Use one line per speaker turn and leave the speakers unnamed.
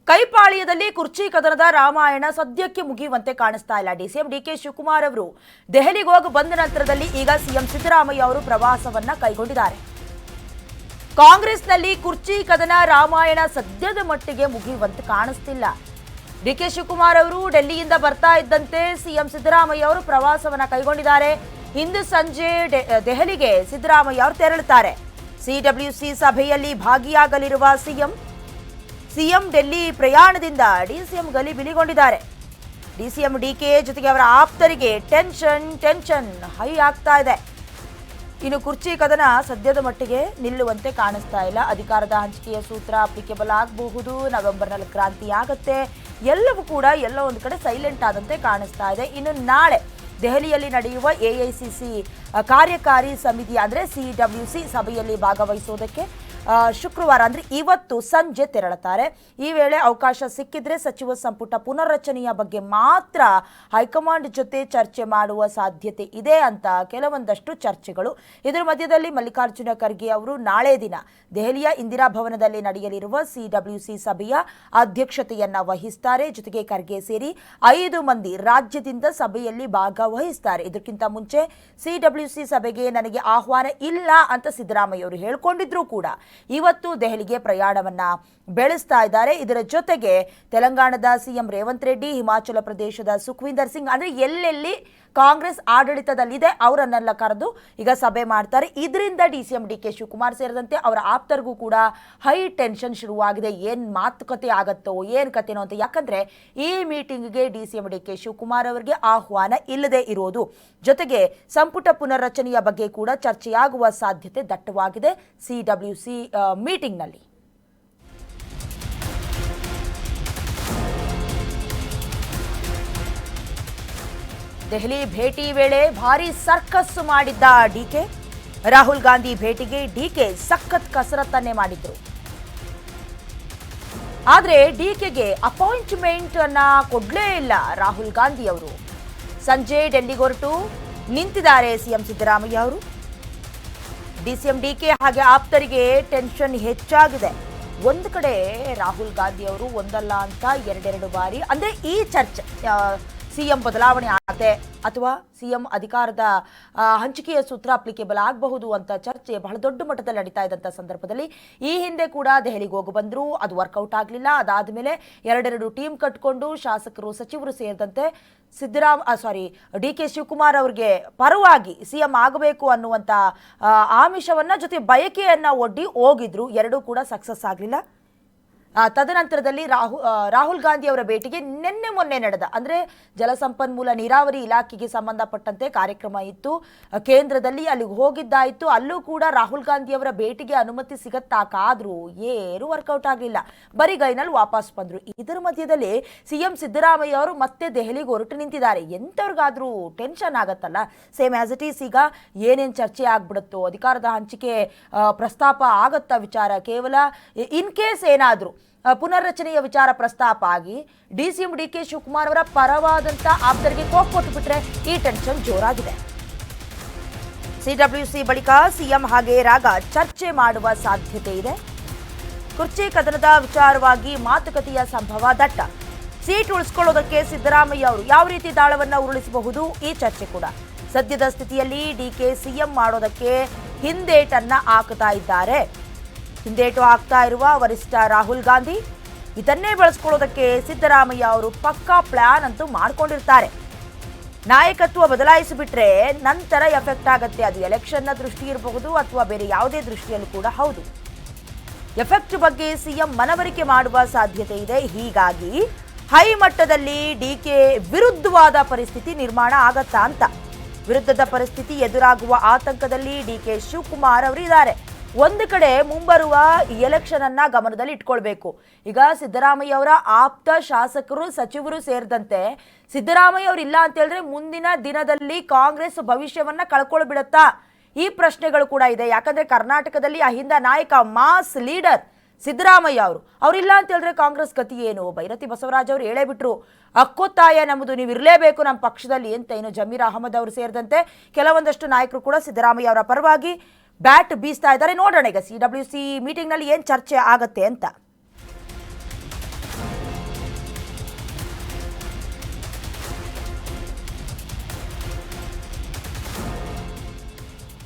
ಕೈಪಾಳ್ಯದಲ್ಲಿ ಕುರ್ಚಿ ಕದನದ ರಾಮಾಯಣ ಸದ್ಯಕ್ಕೆ ಮುಗಿಯುವಂತೆ ಕಾಣಿಸ್ತಾ ಇಲ್ಲ. ಡಿಸಿಎಂ ಡಿಕೆ ಶಿವಕುಮಾರ್ ಅವರು ದೆಹಲಿಗೆ ಹೋಗಿ ಬಂದ ನಂತರದಲ್ಲಿ ಈಗ ಸಿಎಂ ಸಿದ್ದರಾಮಯ್ಯ ಅವರು ಪ್ರವಾಸವನ್ನ ಕೈಗೊಂಡಿದ್ದಾರೆ. ಕಾಂಗ್ರೆಸ್ನಲ್ಲಿ ಕುರ್ಚಿ ಕದನ ರಾಮಾಯಣ ಸದ್ಯದ ಮಟ್ಟಿಗೆ ಮುಗಿಯುವಂತೆ ಕಾಣಿಸ್ತಿಲ್ಲ. ಡಿಕೆ ಶಿವಕುಮಾರ್ ಅವರು ಡೆಲ್ಲಿಯಿಂದ ಬರ್ತಾ ಇದ್ದಂತೆ ಸಿಎಂ ಸಿದ್ದರಾಮಯ್ಯ ಅವರು ಪ್ರವಾಸವನ್ನ ಕೈಗೊಂಡಿದ್ದಾರೆ. ಇಂದು ಸಂಜೆ ದೆಹಲಿಗೆ ಸಿದ್ದರಾಮಯ್ಯ ಅವರು ತೆರಳುತ್ತಾರೆ. ಸಿಡಬ್ಲ್ಯೂಸಿ ಸಭೆಯಲ್ಲಿ ಭಾಗಿಯಾಗಲಿರುವ ಸಿಎಂ ಡೆಲ್ಲಿ ಪ್ರಯಾಣದಿಂದ ಡಿಸಿಎಂ ಗಲಿಬಿಲಿಗೊಂಡಿದ್ದಾರೆ. ಡಿಸಿಎಂ ಡಿಕೆ ಜೊತೆಗೆ ಅವರ ಆಪ್ತರಿಗೆ ಟೆನ್ಷನ್ ಹೈ ಆಗ್ತಾ ಇದೆ. ಇನ್ನು ಕುರ್ಚಿ ಕದನ ಸದ್ಯದ ಮಟ್ಟಿಗೆ ನಿಲ್ಲುವಂತೆ ಕಾಣಿಸ್ತಾ ಇಲ್ಲ. ಅಧಿಕಾರದ ಹಂಚಿಕೆಯ ಸೂತ್ರ ಅಪ್ಲಿಕೇಬಲ್ ಆಗಬಹುದು, ನವೆಂಬರ್ನಲ್ಲಿ ಕ್ರಾಂತಿ ಆಗುತ್ತೆ, ಎಲ್ಲವೂ ಕೂಡ ಎಲ್ಲೋ ಒಂದು ಕಡೆ ಸೈಲೆಂಟ್ ಆದಂತೆ ಕಾಣಿಸ್ತಾ ಇದೆ. ಇನ್ನು ನಾಳೆ ದೆಹಲಿಯಲ್ಲಿ ನಡೆಯುವ ಎಐಸಿಸಿ ಕಾರ್ಯಕಾರಿ ಸಮಿತಿ ಅಂದರೆ ಸಿಡಬ್ಲ್ಯೂಸಿ ಸಭೆಯಲ್ಲಿ ಭಾಗವಹಿಸುವುದಕ್ಕೆ ಶುಕ್ರವಾರ ಅಂದರೆ ಇವತ್ತು ಸಂಜೆ ತೆರಳುತ್ತಾರೆ. ಈ ವೇಳೆ ಅವಕಾಶ ಸಿಕ್ಕಿದ್ರೆ ಸಚಿವ ಸಂಪುಟ ಪುನರ್ರಚನೆಯ ಬಗ್ಗೆ ಮಾತ್ರ ಹೈಕಮಾಂಡ್ ಜೊತೆ ಚರ್ಚೆ ಮಾಡುವ ಸಾಧ್ಯತೆ ಇದೆ ಅಂತ ಕೆಲವೊಂದಷ್ಟು ಚರ್ಚೆಗಳು. ಇದರ ಮಧ್ಯದಲ್ಲಿ ಮಲ್ಲಿಕಾರ್ಜುನ ಖರ್ಗೆ ಅವರು ನಾಳೆ ದಿನ ದೆಹಲಿಯ ಇಂದಿರಾ ಭವನದಲ್ಲಿ ನಡೆಯಲಿರುವ ಸಿಡಬ್ಲ್ಯೂಸಿ ಸಭೆಯ ಅಧ್ಯಕ್ಷತೆಯನ್ನ ವಹಿಸುತ್ತಾರೆ. ಜೊತೆಗೆ ಖರ್ಗೆ ಸೇರಿ 5 ಮಂದಿ ರಾಜ್ಯದಿಂದ ಸಭೆಯಲ್ಲಿ ಭಾಗವಹಿಸುತ್ತಾರೆ. ಇದಕ್ಕಿಂತ ಮುಂಚೆ ಸಿಡಬ್ಲ್ಯೂಸಿ ಸಭೆಗೆ ನನಗೆ ಆಹ್ವಾನ ಇಲ್ಲ ಅಂತ ಸಿದ್ದರಾಮಯ್ಯ ಅವರು ಹೇಳಿಕೊಂಡಿದ್ರು ಕೂಡ ಇವತ್ತು ದೆಹಲಿಗೆ ಪ್ರಯಾಣವನ್ನ ಬೆಳೆಸ್ತಾ ಇದ್ದಾರೆ. ಇದರ ಜೊತೆಗೆ ತೆಲಂಗಾಣದ ಸಿಎಂ ರೇವಂತ್ ರೆಡ್ಡಿ, ಹಿಮಾಚಲ ಪ್ರದೇಶದ ಸುಖ್ವಿಂದರ್ ಸಿಂಗ್ ಅಂದ್ರೆ ಎಲ್ಲೆಲ್ಲಿ ಕಾಂಗ್ರೆಸ್ ಆಡಳಿತದಲ್ಲಿದೆ ಅವರನ್ನೆಲ್ಲ ಕರೆದು ಈಗ ಸಭೆ ಮಾಡ್ತಾರೆ. ಇದರಿಂದ ಡಿಸಿಎಂ ಡಿಕೆ ಶಿವಕುಮಾರ್ ಸೇರಿದಂತೆ ಅವರ ಆಪ್ತರಿಗೂ ಕೂಡ ಹೈ ಟೆನ್ಷನ್ ಶುರುವಾಗಿದೆ. ಏನ್ ಮಾತುಕತೆ ಆಗತ್ತೋ ಏನ್ ಕತೆನೋ ಅಂತ. ಯಾಕಂದ್ರೆ ಈ ಮೀಟಿಂಗ್ಗೆ ಡಿಸಿಎಂ ಡಿಕೆ ಶಿವಕುಮಾರ್ ಅವರಿಗೆ ಆಹ್ವಾನ ಇಲ್ಲದೆ ಇರೋದು, ಜೊತೆಗೆ ಸಂಪುಟ ಪುನರ್ರಚನೆಯ ಬಗ್ಗೆ ಕೂಡ ಚರ್ಚೆಯಾಗುವ ಸಾಧ್ಯತೆ ದಟ್ಟವಾಗಿದೆ ಸಿಡಬ್ಲ್ಯೂಸಿ ಮೀಟಿಂಗ್ನಲ್ಲಿ. ದೆಹಲಿ ಭೇಟಿ ವೇಳೆ ಭಾರಿ ಸರ್ಕಸ್ ಮಾಡಿದ್ದ ಡಿಕೆ. ರಾಹುಲ್ ಗಾಂಧಿ ಭೇಟಿಗೆ ಡಿಕೆ ಸಖತ್ ಕಸರತ್ತನ್ನೇ ಮಾಡಿದ್ರು. ಆದ್ರೆ ಡಿಕೆಗೆ ಅಪಾಯಿಂಟ್ಮೆಂಟ್ ಅನ್ನ ಕೊಡ್ಲೇ ಇಲ್ಲ ರಾಹುಲ್ ಗಾಂಧಿ ಅವರು. ಸಂಜೆ ಡೆಲ್ಲಿಗೆ ಹೊರಟು ನಿಂತಿದ್ದಾರೆ ಸಿಎಂ ಸಿದ್ದರಾಮಯ್ಯ ಅವರು. ಡಿಸಿಎಂ ಡಿಕೆ ಹಾಗೆ ಆಪ್ತರಿಗೆ ಟೆನ್ಷನ್ ಹೆಚ್ಚಾಗಿದೆ. ಒಂದು ಕಡೆ ರಾಹುಲ್ ಗಾಂಧಿ ಅವರು ಒಂದಲ್ಲ ಅಂತ ಎರಡೆರಡು ಬಾರಿ ಅಂದ್ರೆ ಈ ಚರ್ಚೆ ಸಿಎಂ ಬದಲಾವಣೆ ಆಗದೆ ಅಥವಾ ಸಿಎಂ ಅಧಿಕಾರದ ಹಂಚಿಕೆಯ ಸೂತ್ರ ಅಪ್ಲಿಕೇಬಲ್ ಆಗಬಹುದು ಅಂತ ಚರ್ಚೆ ಬಹಳ ದೊಡ್ಡ ಮಟ್ಟದಲ್ಲಿ ನಡೀತಾ ಇದ್ದಂಥ ಸಂದರ್ಭದಲ್ಲಿ ಈ ಹಿಂದೆ ಕೂಡ ದೆಹಲಿಗೆ ಹೋಗಿ ಬಂದ್ರು, ಅದು ವರ್ಕೌಟ್ ಆಗಲಿಲ್ಲ. ಅದಾದ್ಮೇಲೆ ಎರಡೆರಡು ಟೀಮ್ ಕಟ್ಕೊಂಡು ಶಾಸಕರು ಸಚಿವರು ಸೇರಿದಂತೆ ಡಿಕೆ ಶಿವಕುಮಾರ್ ಅವರಿಗೆ ಪರವಾಗಿ ಸಿಎಂ ಆಗಬೇಕು ಅನ್ನುವಂಥ ಆಮಿಷವನ್ನ ಜೊತೆ ಬಯಕೆಯನ್ನ ಒಡ್ಡಿ ಹೋಗಿದ್ರು. ಎರಡೂ ಕೂಡ ಸಕ್ಸಸ್ ಆಗಲಿಲ್ಲ. ತದನಂತರದಲ್ಲಿ ರಾಹುಲ್ ಗಾಂಧಿ ಅವರ ಭೇಟಿಗೆ ಮೊನ್ನೆ ನಡೆದ ಅಂದ್ರೆ ಜಲಸಂಪನ್ಮೂಲ ನೀರಾವರಿ ಇಲಾಖೆಗೆ ಸಂಬಂಧಪಟ್ಟಂತೆ ಕಾರ್ಯಕ್ರಮ ಇತ್ತು ಕೇಂದ್ರದಲ್ಲಿ, ಅಲ್ಲಿಗೆ ಹೋಗಿದ್ದಾಯಿತು. ಅಲ್ಲೂ ಕೂಡ ರಾಹುಲ್ ಗಾಂಧಿ ಅವರ ಭೇಟಿಗೆ ಅನುಮತಿ ಸಿಗತ್ತಾ ಕಾದ್ರು, ಏನು ವರ್ಕೌಟ್ ಆಗಲಿಲ್ಲ, ಬರಿಗೈನಲ್ಲಿ ವಾಪಸ್ ಬಂದ್ರು. ಇದರ ಮಧ್ಯದಲ್ಲಿ ಸಿಎಂ ಸಿದ್ದರಾಮಯ್ಯ ಅವರು ಮತ್ತೆ ದೆಹಲಿಗೆ ಹೊರಟು ನಿಂತಿದ್ದಾರೆ. ಎಂಥವ್ರಿಗಾದ್ರೂ ಟೆನ್ಷನ್ ಆಗತ್ತಲ್ಲ, ಸೇಮ್ ಆಸ್ ಇಟ್ ಈಸ್. ಈಗ ಏನೇನು ಚರ್ಚೆ ಆಗ್ಬಿಡುತ್ತೋ, ಅಧಿಕಾರದ ಹಂಚಿಕೆ ಪ್ರಸ್ತಾಪ ಆಗತ್ತಾ ವಿಚಾರ, ಕೇವಲ ಇನ್ ಕೇಸ್ ಏನಾದರೂ ಪುನರ್ರಚನೆಯ ವಿಚಾರ ಪ್ರಸ್ತಾಪ ಆಗಿ ಡಿಸಿಎಂ ಡಿಕೆ ಶಿವಕುಮಾರ್ ಅವರ ಪರವಾದಂತ ಆಪ್ತರಿಗೆ ಕೋಪ್ ಕೊಟ್ಟುಬಿಟ್ರೆ ಈ ಟೆನ್ಷನ್ ಜೋರಾಗಿದೆ. ಸಿಡಬ್ಲ್ಯೂಸಿ ಬಳಿಕ ಸಿಎಂ ಹಾಗೆ ರಾಗ ಚರ್ಚೆ ಮಾಡುವ ಸಾಧ್ಯತೆ ಇದೆ. ಕುರ್ಚಿ ಕದನದ ವಿಚಾರವಾಗಿ ಮಾತುಕತೆಯ ಸಂಭವ ದಟ್ಟ. ಸೀಟ್ ಉಳಿಸ್ಕೊಳ್ಳೋದಕ್ಕೆ ಸಿದ್ದರಾಮಯ್ಯ ಅವರು ಯಾವ ರೀತಿ ದಾಳವನ್ನ ಉರುಳಿಸಬಹುದು ಈ ಚರ್ಚೆ ಕೂಡ. ಸದ್ಯದ ಸ್ಥಿತಿಯಲ್ಲಿ ಡಿಕೆ ಸಿಎಂ ಮಾಡೋದಕ್ಕೆ ಹಿಂದೇಟನ್ನ ಹಾಕ್ತಾ ಇದ್ದಾರೆ. ಹಿಂದೇಟು ಹಾಕ್ತಾ ಇರುವ ವರಿಷ್ಠ ರಾಹುಲ್ ಗಾಂಧಿ ಇದನ್ನೇ ಬಳಸ್ಕೊಳ್ಳೋದಕ್ಕೆ ಸಿದ್ದರಾಮಯ್ಯ ಅವರು ಪಕ್ಕಾ ಪ್ಲಾನ್ ಅಂತೂ ಮಾಡ್ಕೊಂಡಿರ್ತಾರೆ. ನಾಯಕತ್ವ ಬದಲಾಯಿಸಿಬಿಟ್ರೆ ನಂತರ ಎಫೆಕ್ಟ್ ಆಗತ್ತೆ. ಅದು ಎಲೆಕ್ಷನ್ನ ದೃಷ್ಟಿ ಇರಬಹುದು ಅಥವಾ ಬೇರೆ ಯಾವುದೇ ದೃಷ್ಟಿಯಲ್ಲೂ ಕೂಡ ಹೌದು. ಎಫೆಕ್ಟ್ ಬಗ್ಗೆ ಸಿಎಂ ಮನವರಿಕೆ ಮಾಡುವ ಸಾಧ್ಯತೆ ಇದೆ. ಹೀಗಾಗಿ ಹೈ ಮಟ್ಟದಲ್ಲಿ ಡಿಕೆ ವಿರುದ್ಧವಾದ ಪರಿಸ್ಥಿತಿ ನಿರ್ಮಾಣ ಆಗತ್ತಾ ಅಂತ. ವಿರುದ್ಧದ ಪರಿಸ್ಥಿತಿ ಎದುರಾಗುವ ಆತಂಕದಲ್ಲಿ ಡಿಕೆ ಶಿವಕುಮಾರ್ ಅವರು ಇದ್ದಾರೆ. ಒಂದು ಕಡೆ ಮುಂಬರುವ ಎಲೆಕ್ಷನ್ ಅನ್ನ ಗಮನದಲ್ಲಿ ಇಟ್ಕೊಳ್ಬೇಕು. ಈಗ ಸಿದ್ದರಾಮಯ್ಯ ಅವರ ಆಪ್ತ ಶಾಸಕರು ಸಚಿವರು ಸೇರಿದಂತೆ ಸಿದ್ದರಾಮಯ್ಯ ಅವರು ಇಲ್ಲ ಅಂತ ಹೇಳಿದ್ರೆ ಮುಂದಿನ ದಿನದಲ್ಲಿ ಕಾಂಗ್ರೆಸ್ ಭವಿಷ್ಯವನ್ನ ಕಳ್ಕೊಳ್ಬಿಡತ್ತಾ ಈ ಪ್ರಶ್ನೆಗಳು ಕೂಡ ಇದೆ. ಯಾಕಂದ್ರೆ ಕರ್ನಾಟಕದಲ್ಲಿ ಅಹಿಂದ ನಾಯಕ, ಮಾಸ್ ಲೀಡರ್ ಸಿದ್ದರಾಮಯ್ಯ ಅವರಿಲ್ಲ ಅಂತ ಹೇಳಿದ್ರೆ ಕಾಂಗ್ರೆಸ್ ಗತಿ ಏನು? ಭೈರತಿ ಬಸವರಾಜ್ ಅವರು ಹೇಳೇ ಬಿಟ್ರು, ಹಕ್ಕೊತ್ತಾಯ ನಮ್ಮದು, ನೀವು ಇರಲೇಬೇಕು ನಮ್ಮ ಪಕ್ಷದಲ್ಲಿ ಅಂತ. ಇನ್ನು ಜಮೀರ್ ಅಹಮದ್ ಅವರು ಸೇರಿದಂತೆ ಕೆಲವೊಂದಷ್ಟು ನಾಯಕರು ಕೂಡ ಸಿದ್ದರಾಮಯ್ಯ ಅವರ ಪರವಾಗಿ ಬ್ಯಾಟ್ ಬೀಸ್ತಾ ಇದ್ದಾರೆ. ನೋಡೋಣ ಈಗ ಸಿಡಬ್ಲ್ಯೂಸಿ ಮೀಟಿಂಗ್ನಲ್ಲಿ ಏನು ಚರ್ಚೆ ಆಗತ್ತೆ ಅಂತ.